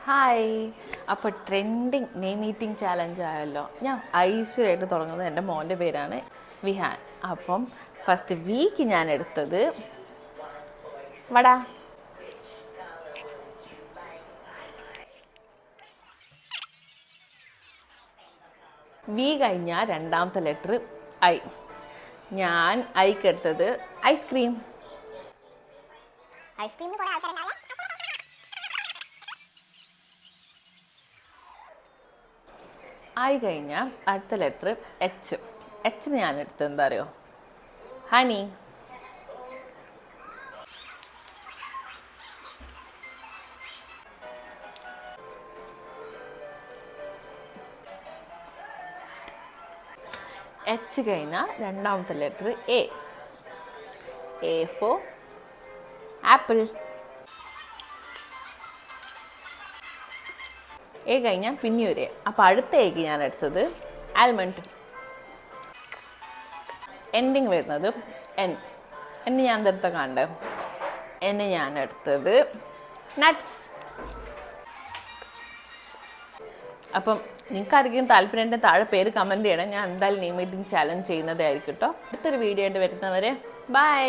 Hi. അപ്പോൾ trending name meeting challenge ആയല്ലോ. ഞാൻ ഐശ്വര്യമായിട്ട് തുടങ്ങുന്നത് എൻ്റെ മോൻ്റെ പേരാണ് വിഹാൻ. അപ്പം ഫസ്റ്റ് വീക്ക് ഞാൻ എടുത്തത് വട. വി കഴിഞ്ഞാൽ രണ്ടാമത്തെ ലെറ്റർ ഐ. ഞാൻ ഐക്ക് എടുത്തത് ഐസ്ക്രീം. ആയി കഴിഞ്ഞാൽ അടുത്ത ലെറ്റർ എച്ച്. എച്ചിന് ഞാൻ എടുത്തത് എന്താ അറിയോ? ഹണി. എച്ച് കഴിഞ്ഞാൽ രണ്ടാമത്തെ letter A. A four apple. A കഴിഞ്ഞാൽ പിന്നെ ഒരു എ. അപ്പോൾ അടുത്ത എക്ക് ഞാൻ എടുത്തത് ആൽമണ്ട്. എൻഡിങ് വരുന്നത് എൻ. എന്നെ ഞാൻ എന്തെടുത്ത കണ്ട് എന്നെ ഞാൻ എടുത്തത് നട്ട്സ്. അപ്പം നിങ്ങൾക്കാർക്കും താല്പര്യമുണ്ടെങ്കിൽ താഴെ പേര് കമൻറ്റ് ചെയ്യണം. ഞാൻ എന്തായാലും നെയിം മീറ്റിംഗ് ചാലഞ്ച് ചെയ്യുന്നതായിരിക്കും കേട്ടോ. അടുത്തൊരു വീഡിയോ ആയിട്ട് വരുന്നവരെ ബൈ.